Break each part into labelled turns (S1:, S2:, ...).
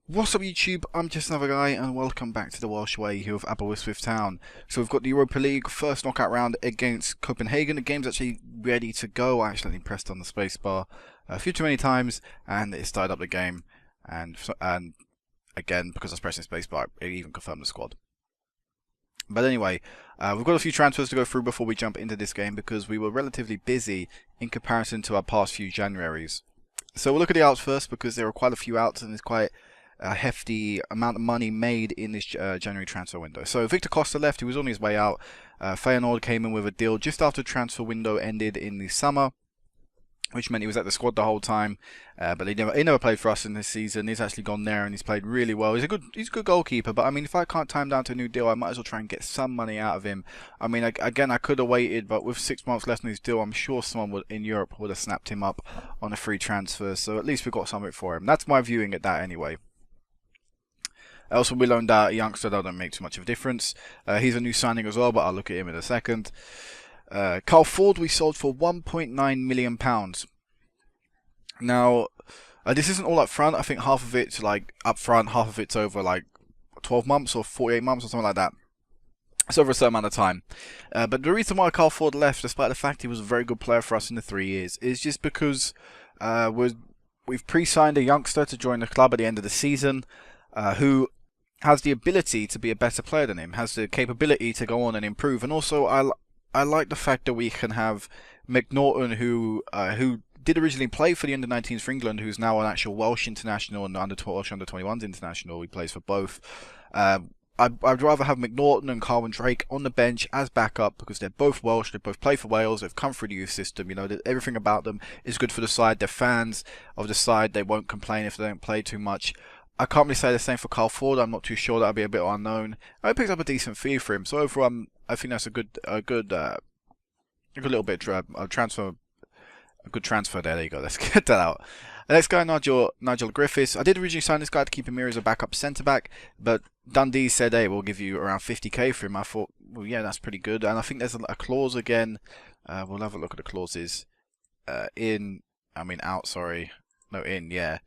S1: What's up YouTube, I'm just another guy and welcome back to the Welsh way here with Aberystwyth Town. So we've got the Europa League first knockout round against Copenhagen. The game's actually ready to go. I accidentally pressed on the spacebar a few too many times and it started up the game, and again because I was pressing spacebar it even confirmed the squad. But anyway, we've got a few transfers to go through before we jump into this game because we were relatively busy in comparison to our past few Januaries. So we'll look at the outs first because there are quite a few outs and there's quite a hefty amount of money made in this January transfer window. So Victor Costa left, he was on his way out. Feyenoord came in with a deal just after the transfer window ended in the summer, which meant he was at the squad the whole time, but he never played for us in this season. He's actually gone there and he's played really well. He's a good goalkeeper, but I mean, if I can't tie him down to a new deal, I might as well try and get some money out of him. I mean, again, I could have waited, but with 6 months left on his deal, I'm sure someone in Europe would have snapped him up on a free transfer. So at least we got something for him. That's my viewing at that anyway. Also, we loaned out a youngster that don't make too much of a difference. He's a new signing as well, but I'll look at him in a second. Carl Ford we sold for £1.9 million. Now, this isn't all up front. I think half of it's like up front, half of it's over like 12 months or 48 months or something like that. It's over a certain amount of time. But the reason why Carl Ford left, despite the fact he was a very good player for us in the 3 years, is just because we've pre-signed a youngster to join the club at the end of the season, who has the ability to be a better player than him, has the capability to go on and improve. And also, I like the fact that we can have McNaughton, who did originally play for the under-19s for England, who's now an actual Welsh international and Welsh under-21s international. He plays for both. I'd rather have McNaughton and Carwyn Drake on the bench as backup because they're both Welsh, they both play for Wales, they've come through the youth system, you know, everything about them is good for the side. They're fans of the side, they won't complain if they don't play too much. I can't really say the same for Carl Ford. I'm not too sure. That'll be a bit unknown. I picked up a decent fee for him, so overall, I think that's a good little bit of transfer. A good transfer there. There you go. Let's get that out. The next guy, Nigel Griffiths. I did originally sign this guy to keep him here as a backup centre back, but Dundee said, "Hey, we'll give you around 50k for him." I thought, well, yeah, that's pretty good. And I think there's a clause again. We'll have a look at the clauses. Out. Sorry, no, in. Yeah.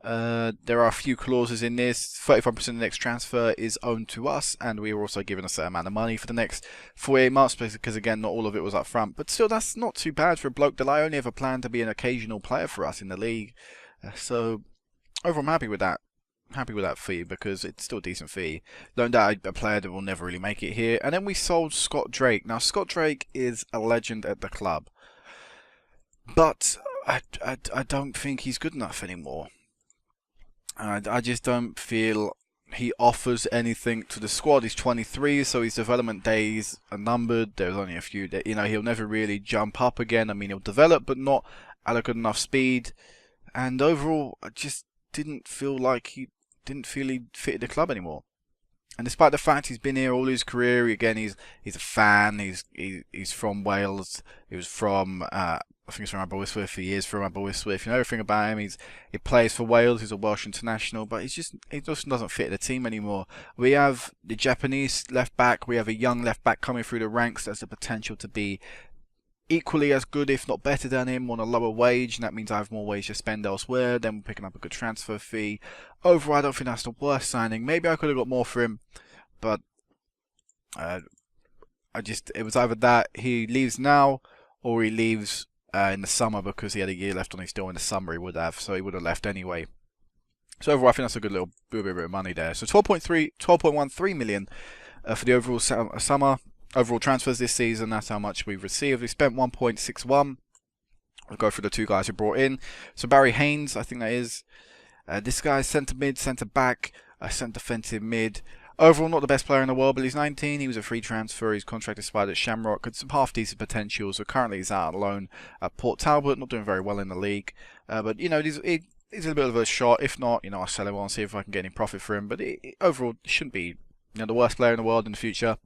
S1: There are a few clauses in this. 35% of the next transfer is owned to us, and we were also given a certain amount of money for the next 48 months because, again, not all of it was up front. But still, that's not too bad for a bloke that I only ever planned to be an occasional player for us in the league. So, overall, I'm happy with that. Happy with that fee because it's still a decent fee. Loaned out a player that will never really make it here. And then we sold Scott Drake. Now, Scott Drake is a legend at the club, but I don't think he's good enough anymore. I just don't feel he offers anything to the squad. He's 23, so his development days are numbered. There's only a few days. You know, he'll never really jump up again. I mean, he'll develop, but not at a good enough speed. And overall, I just didn't feel he fitted the club anymore. And despite the fact he's been here all his career, again, he's a fan. He's from Wales. He was from I think he's from Aberystwyth. He is from Aberystwyth. You know everything about him. He plays for Wales. He's a Welsh international, but he just doesn't fit the team anymore. We have the Japanese left back. We have a young left back coming through the ranks. That's the potential to be equally as good, if not better than him, on a lower wage, and that means I have more wage to spend elsewhere. Then we're picking up a good transfer fee. Overall, I don't think that's the worst signing. Maybe I could have got more for him, but it was either that he leaves now or he leaves in the summer because he had a year left on his deal. In the summer he would have, so he would have left anyway. So overall, I think that's a good little bit of money there. So 12.13 million for the overall summer. Overall transfers this season, that's how much we've received. We spent 1.61. We'll go through the two guys who brought in. So Barry Haynes, I think that is. This guy's centre mid, centre back, centre defensive mid. Overall, not the best player in the world, but he's 19. He was a free transfer. His contract expired at Shamrock. Had some half-decent potential, so currently he's out on loan at Port Talbot. Not doing very well in the league. But, you know, he's a bit of a shot. If not, you know, I'll sell him on and see if I can get any profit for him. But overall, he shouldn't be, you know, the worst player in the world in the future.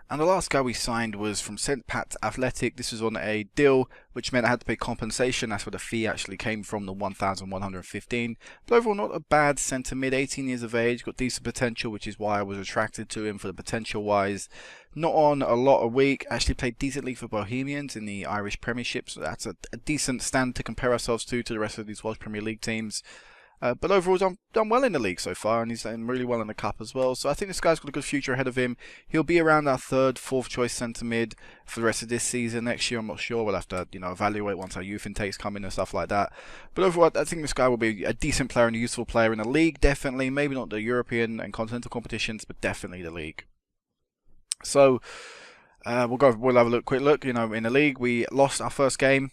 S1: And the last guy we signed was from St. Pat's Athletic. This was on a deal, which meant I had to pay compensation. That's where the fee actually came from, the 1,115. But overall, not a bad centre mid, 18 years of age, got decent potential, which is why I was attracted to him for the potential-wise. Not on a lot a week, actually played decently for Bohemians in the Irish Premiership, so that's a decent stand to compare ourselves to the rest of these Welsh Premier League teams. But overall, done well in the league so far, and he's done really well in the cup as well. So I think this guy's got a good future ahead of him. He'll be around our third, fourth choice centre mid for the rest of this season. Next year, I'm not sure. We'll have to, evaluate once our youth intakes come in and stuff like that. But overall, I think this guy will be a decent player and a useful player in the league. Definitely, maybe not the European and continental competitions, but definitely the league. So we'll have a quick look. In the league, we lost our first game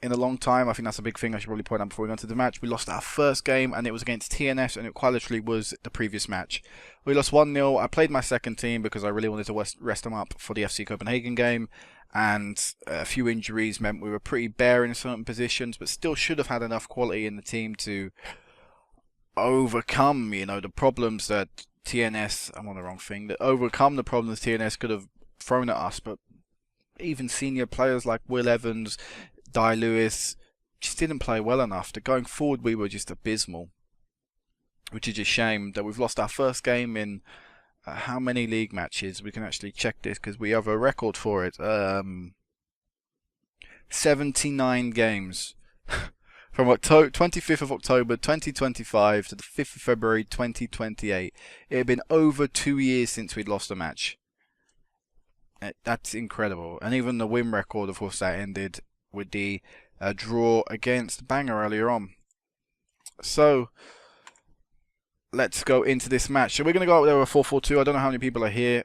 S1: in a long time. I think that's a big thing I should probably point out before we go into the match. We lost our first game, and it was against TNS, and it quite literally was the previous match. We lost 1-0. I played my second team because I really wanted to rest them up for the FC Copenhagen game, and a few injuries meant we were pretty bare in certain positions, but still should have had enough quality in the team to overcome, the problems that TNS, I'm on the wrong thing, that overcome the problems TNS could have thrown at us. But even senior players like Will Evans, Di Lewis just didn't play well enough. Going forward, we were just abysmal, which is a shame that we've lost our first game in how many league matches? We can actually check this because we have a record for it. 79 games from 25th of October 2025 to the 5th of February 2028. It had been over 2 years since we'd lost a match. That's incredible. And even the win record, of course, that ended with the draw against Bangor earlier on. So let's go into this match. So we're going to go out there with a 4-4-2. I don't know how many people are here.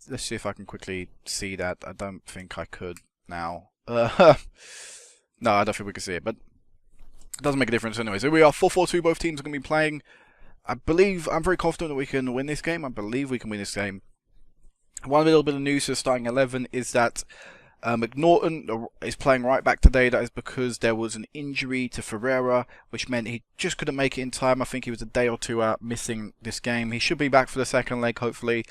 S1: Let's see if I can quickly see that. I don't think I could now. No, I don't think we can see it, but it doesn't make a difference anyway. So we are 4-4-2. Both teams are going to be playing. I'm very confident that we can win this game. I believe we can win this game. One little bit of news for the starting 11 is that McNaughton is playing right back today. That is because there was an injury to Ferreira, which meant he just couldn't make it in time. I think he was a day or two out missing this game. He should be back for the second leg, hopefully.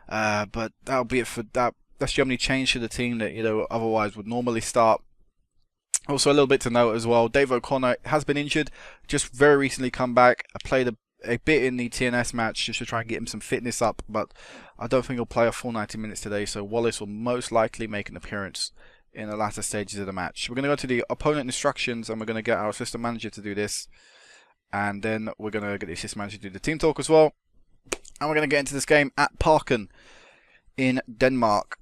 S1: But that'll be it for that. That's the only change to the team that otherwise would normally start. Also, a little bit to note as well, Dave O'Connor has been injured, just very recently come back. I played a bit in the TNS match just to try and get him some fitness up, but I don't think he'll play a full 90 minutes today, so Wallace will most likely make an appearance in the latter stages of the match. We're going to go to the opponent instructions, and we're going to get our assistant manager to do this, and then we're going to get the assistant manager to do the team talk as well, and we're going to get into this game at Parken in Denmark.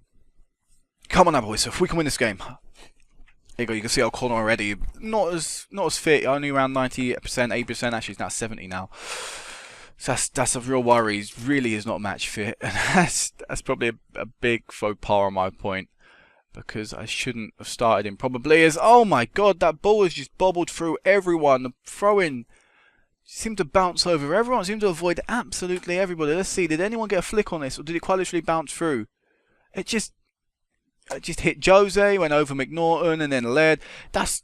S1: Come on now, boys, if we can win this game. There you go, you can see O'Connor already, not as fit, only around 90%, 80%, actually he's now 70 now. So that's a real worry. He really is not match fit, and that's probably a big faux pas on my point, because I shouldn't have started him. Probably is. Oh my God, that ball has just bobbled through everyone. The throw-in seemed to bounce over everyone. Seemed to avoid absolutely everybody. Let's see. Did anyone get a flick on this, or did it quite literally bounce through? It just hit Jose, went over McNaughton, and then led. That's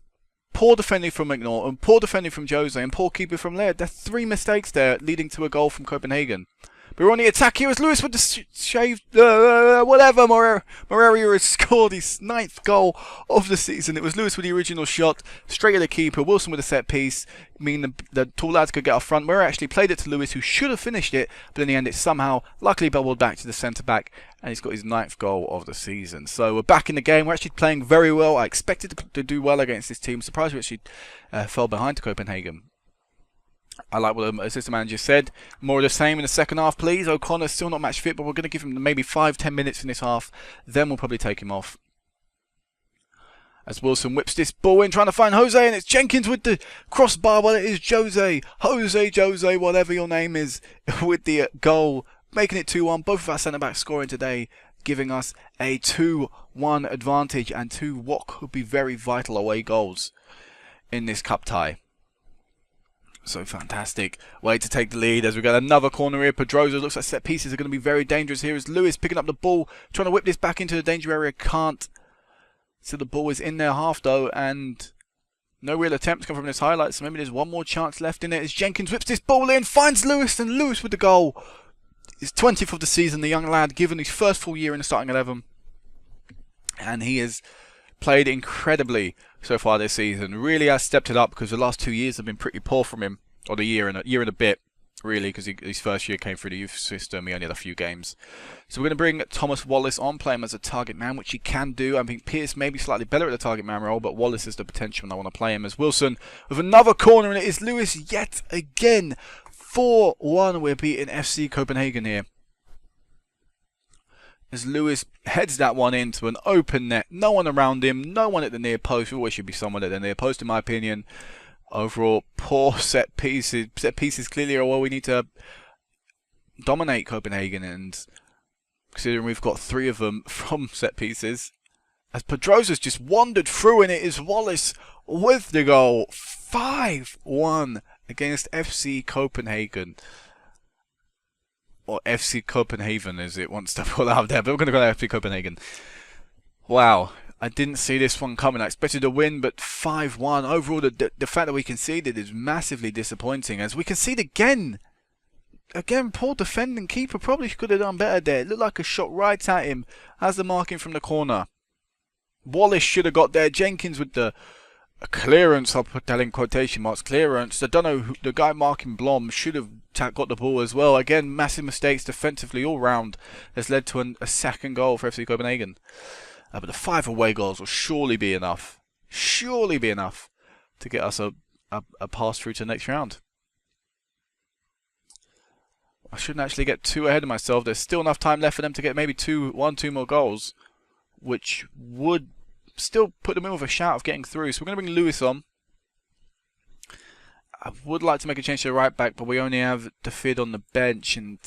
S1: poor defending from McNaughton, poor defending from Jose, and poor keeping from Laird. There's 3 mistakes there, leading to a goal from Copenhagen. But we're on the attack here as Lewis with the shaved, whatever. Moreira has scored his 9th goal of the season. It was Lewis with the original shot, straight at the keeper. Wilson with a set piece, meaning the tall lads could get up front. Moreira actually played it to Lewis, who should have finished it, but in the end it somehow luckily bubbled back to the centre-back, and he's got his 9th goal of the season. So we're back in the game. We're actually playing very well. I expected to do well against this team. Surprised we actually fell behind to Copenhagen. I like what the assistant manager said. More of the same in the second half, please. O'Connor's still not match fit, but we're going to give him maybe 5-10 minutes in this half. Then we'll probably take him off. As Wilson whips this ball in, trying to find Jose, and it's Jenkins with the crossbar. Well, it is Jose, whatever your name is, with the goal, making it 2-1. Both of our centre-backs scoring today, giving us a 2-1 advantage, and 2 what could be very vital away goals in this cup tie. So fantastic way to take the lead as we got another corner here. Pedroza looks like set pieces are going to be very dangerous here as Lewis picking up the ball, trying to whip this back into the danger area. Can't. So the ball is in their half though, and no real attempts come from this highlight. So maybe there's one more chance left in it as Jenkins whips this ball in, finds Lewis, and Lewis with the goal. His 20th of the season, the young lad, given his first full year in the starting 11. And he has played incredibly so far this season. Really has stepped it up because the last 2 years have been pretty poor from him, or the year and a bit. really, because his first year came through the youth system. He only had a few games. So we're going to bring Thomas Wallace on, play him as a target man, which he can do. I think Pierce may be slightly better at the target man role, but Wallace has the potential, and I want to play him as Wilson with another corner, and it is Lewis yet again. 4-1, we're beating FC Copenhagen here. As Lewis heads that one into an open net. No one around him, no one at the near post. There always should be someone at the near post, in my opinion. Overall, poor set pieces. Set pieces clearly are where we need to dominate Copenhagen, and considering we've got 3 of them from set pieces. As Pedrosa's just wandered through, and it is Wallace with the goal. 5-1 against FC Copenhagen. Or FC Copenhagen, as it wants to pull out there, but we're going to go to FC Copenhagen. Wow, I didn't see this one coming. I expected a win, but 5-1. Overall, the fact that we conceded is massively disappointing, as we concede again. Again, poor defending keeper. Probably could have done better there. It looked like a shot right at him. Has the marking from the corner. Wallace should have got there. Jenkins with the clearance, I'll put that in quotation marks, clearance. I don't know, the guy marking Blom should have got the ball as well. Again, massive mistakes defensively all round has led to a second goal for FC Copenhagen. But the 5 away goals will surely be enough. Surely be enough to get us a pass through to the next round. I shouldn't actually get too ahead of myself. There's still enough time left for them to get maybe 2 more goals, which would still put them in with a shout of getting through. So we're going to bring Lewis on. I would like to make a change to the right back, but we only have DUBE on the bench, and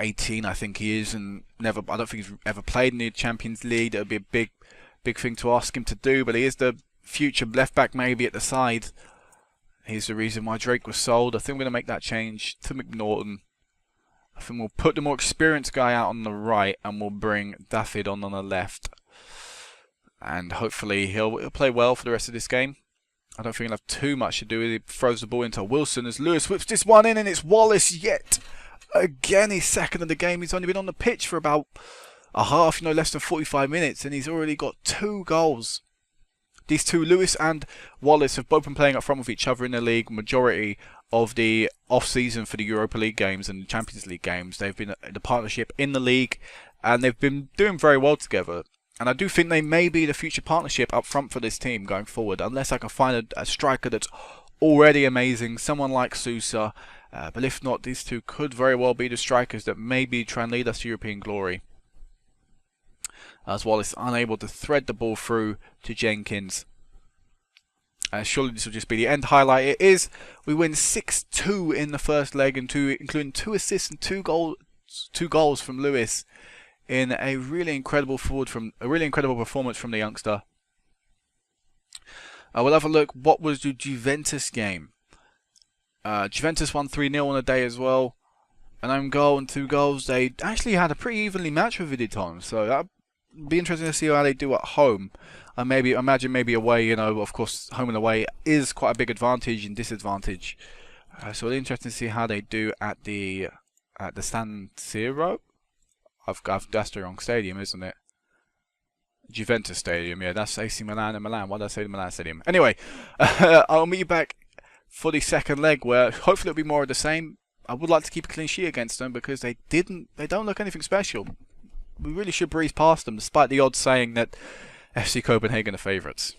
S1: 18 I think he is, and I don't think he's ever played in the Champions League. It would be a big thing to ask him to do, but he is the future left back maybe at the side. He's the reason why Drake was sold. I think we're going to make that change to McNaughton. I think we'll put the more experienced guy out on the right, and we'll bring DUBE on the left. And hopefully he'll play well for the rest of this game. I don't think he'll have too much to do with it. He throws the ball into Wilson as Lewis whips this one in, and it's Wallace yet again. He's second of the game. He's only been on the pitch for about a half, less than 45 minutes, and he's already got 2 goals. These two, Lewis and Wallace, have both been playing up front with each other in the league majority of the off-season for the Europa League games and the Champions League games. They've been the partnership in the league, and they've been doing very well together. And I do think they may be the future partnership up front for this team going forward, unless I can find a striker that's already amazing, someone like Sousa. But if not, these two could very well be the strikers that maybe try and lead us to European glory. As Wallace unable to thread the ball through to Jenkins. Surely this will just be the end highlight. It is. We win 6-2 in the first leg, and including 2 assists and 2 goals from Lewis, in a really incredible performance from the youngster. We'll have a look. What was the Juventus game? Juventus won 3-0 on the day as well. An own goal and 2 goals. They actually had a pretty evenly match with Videoton, so that'd be interesting to see how they do at home. And imagine maybe away. Of course, home and away is quite a big advantage and disadvantage. So it'll be interesting to see how they do at the San Siro. That's the wrong stadium, isn't it? Juventus Stadium, yeah, that's AC Milan and Milan. Why did I say the Milan Stadium? Anyway, I'll meet you back for the second leg, where hopefully it'll be more of the same. I would like to keep a clean sheet against them, because they don't look anything special. We really should breeze past them, despite the odds saying that FC Copenhagen are favourites.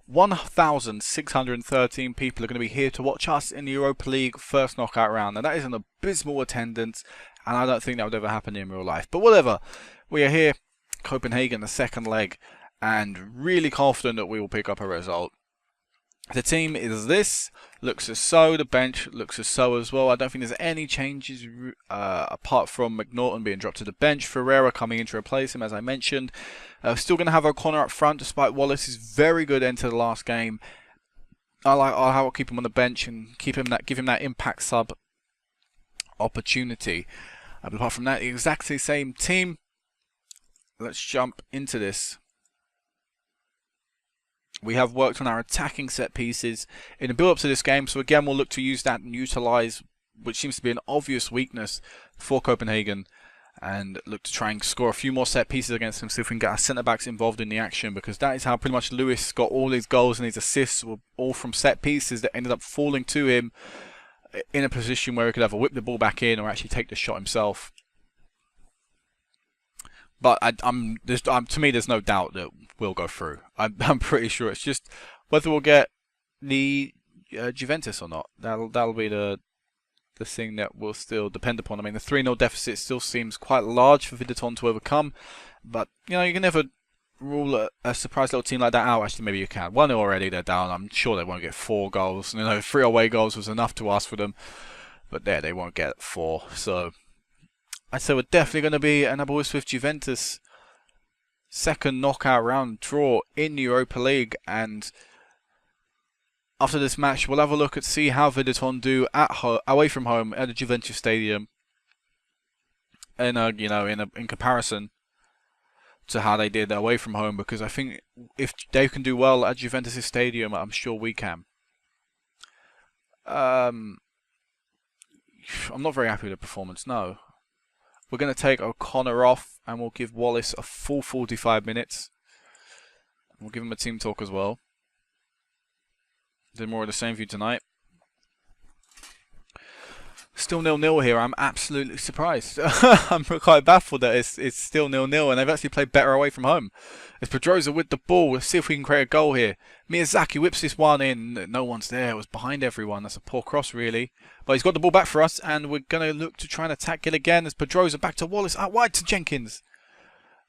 S1: 1,613 people are going to be here to watch us in the Europa League first knockout round, and that is an abysmal attendance, and I don't think that would ever happen in real life. But whatever, we are here, Copenhagen, the second leg, and really confident that we will pick up a result. The team is this, looks as so, the bench looks as so as well. I don't think there's any changes apart from McNaughton being dropped to the bench, Ferreira coming in to replace him, as I mentioned. Still going to have O'Connor up front, despite Wallace's very good end to the last game. I'll keep him on the bench and give him that impact sub opportunity. But apart from that, the exactly same team. Let's jump into this. We have worked on our attacking set pieces in the build-up to this game, so again we'll look to use that and utilise, which seems to be an obvious weakness for Copenhagen, and look to try and score a few more set pieces against them, so if we can get our centre-backs involved in the action, because that is how pretty much Lewis got all his goals and his assists, were all from set pieces that ended up falling to him. in a position where he could either whip the ball back in or actually take the shot himself. But to me, there's no doubt that we'll go through. I'm pretty sure. It's just whether we'll get the Juventus or not. That'll be the thing that will still depend upon. I mean, the 3-0 deficit still seems quite large for Videoton to overcome. But, you know, you can never rule a surprise little team like that out. Actually, maybe you can. 1-0 already, they're down. I'm sure they won't get 4 goals. You know, 3 away goals was enough to ask for them. But there, they won't get 4. So I'd say we're definitely going to be an Aberystwyth Juventus second knockout round draw in the Europa League. And after this match, we'll have a look at see how Videoton do away from home at the Juventus Stadium. And in comparison to how they did away from home, because I think if they can do well at Juventus Stadium, I'm sure we can. I'm not very happy with the performance, no. We're going to take O'Connor off, and we'll give Wallace a full 45 minutes. We'll give him a team talk as well. Did more of the same for you tonight. Still 0-0 here. I'm absolutely surprised. I'm quite baffled that it's still 0-0, and they've actually played better away from home. It's Pedroza with the ball. Let's see if we can create a goal here. Miyazaki whips this one in. No one's there. It was behind everyone. That's a poor cross, really. But he's got the ball back for us, and we're going to look to try and attack it again. As Pedroza back to Wallace. Out wide to Jenkins.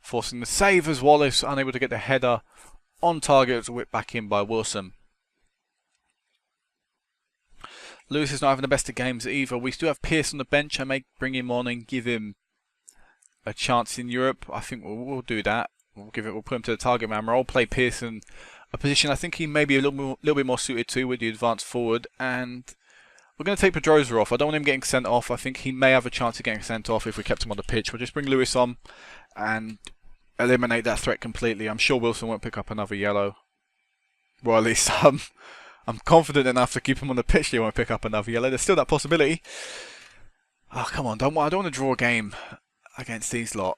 S1: Forcing the save as Wallace, unable to get the header on target. It was whipped back in by Wilson. Lewis is not having the best of games either. We still have Pearce on the bench. I may bring him on and give him a chance in Europe. I think we'll do that. We'll put him to the target man role. Play Pearce in a position I think he may be a little bit more suited to with the advanced forward. And we're going to take Pedroza off. I don't want him getting sent off. I think he may have a chance of getting sent off if we kept him on the pitch. We'll just bring Lewis on and eliminate that threat completely. I'm sure Wilson won't pick up another yellow. Well, at least I'm confident enough to keep him on the pitch. He won't pick up another yellow. There's still that possibility. Oh, come on. I don't want to draw a game against these lot.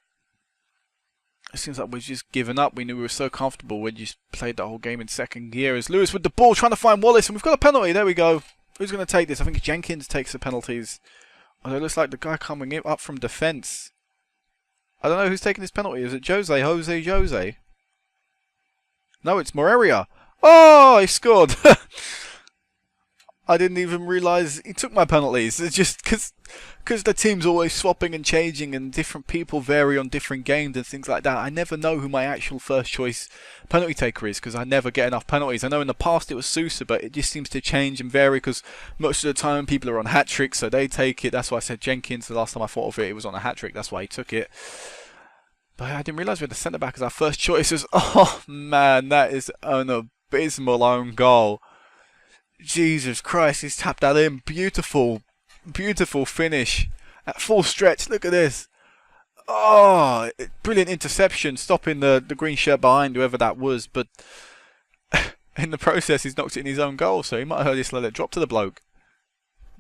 S1: It seems like we've just given up. We knew we were so comfortable. We just played the whole game in second gear. As Lewis with the ball trying to find Wallace. And we've got a penalty. There we go. Who's going to take this? I think Jenkins takes the penalties. Although it looks like the guy coming up from defence. I don't know who's taking this penalty. Is it Jose? No, it's Moreira. Oh, he scored. I didn't even realise he took my penalties. It's just because the team's always swapping and changing and different people vary on different games and things like that. I never know who my actual first choice penalty taker is because I never get enough penalties. I know in the past it was Sousa, but it just seems to change and vary because most of the time people are on hat-tricks, so they take it. That's why I said Jenkins. The last time I thought of it, it was on a hat-trick. That's why he took it. But I didn't realise we had the centre-back as our first choice. Oh, man, that is an abysmal own goal. Jesus Christ, he's tapped that in. Beautiful, beautiful finish. At full stretch, look at this. Oh, brilliant interception, stopping the green shirt behind, whoever that was. But in the process, he's knocked it in his own goal, so he might have just let it drop to the bloke.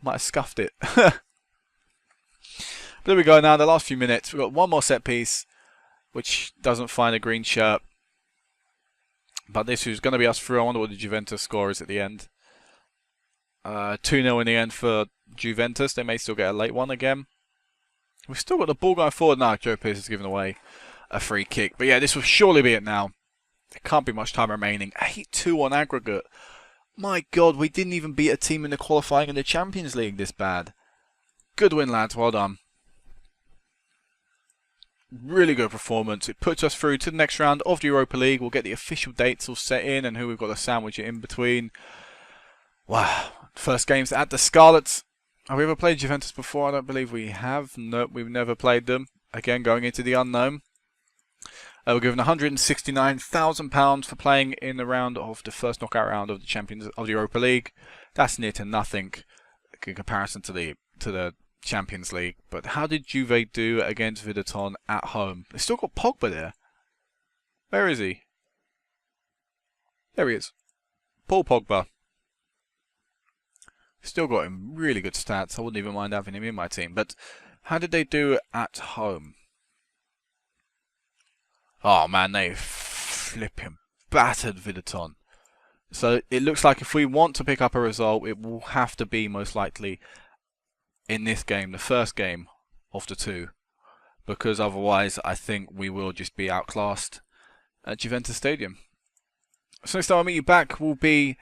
S1: Might have scuffed it. But there we go now, the last few minutes. We've got one more set piece, which doesn't find a green shirt. But this is going to be us through. I wonder what the Juventus score is at the end. 2-0 in the end for Juventus. They may still get a late one again. We've still got the ball going forward now. Joe Pearce has given away a free kick. But yeah, this will surely be it now. There can't be much time remaining. 8-2 on aggregate. My God, we didn't even beat a team in the qualifying in the Champions League this bad. Good win, lads. Well done. Really good performance. It puts us through to the next round of the Europa League. We'll get the official dates all set in and who we've got to sandwich it in between. Wow. First game's at the Scarlets. Have we ever played Juventus before? I don't believe we have. Nope, we've never played them. Again, going into the unknown. We're given £169,000 for playing in the round of the first knockout round of the Champions of the Europa League. That's near to nothing in comparison to the Champions League. But how did Juve do against Videoton at home? They've still got Pogba there. Where is he? There he is. Paul Pogba. Still got him really good stats. I wouldn't even mind having him in my team. But how did they do at home? Oh man, they flipping battered Videoton. So it looks like if we want to pick up a result, it will have to be most likely in this game, the first game of the two, because otherwise I think we will just be outclassed at Juventus Stadium. So next time I'll meet you back will be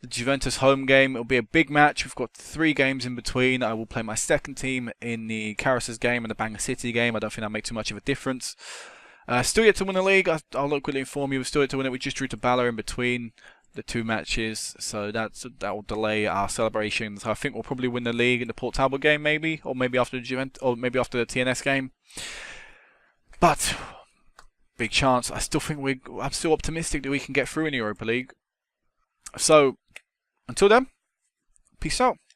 S1: the Juventus home game. It'll be a big match. We've got 3 games in between. I will play my second team in the Carousers game and the Bangor City game. I don't think that'll make too much of a difference. Still yet to win the league. I'll locally inform you. We're still yet to win it. We just drew to Bala in between the 2 matches, so that will delay our celebrations. I think we'll probably win the league in the Port Talbot game, maybe, or maybe after the the TNS game. But big chance. I'm still optimistic that we can get through in the Europa League. So until then, peace out.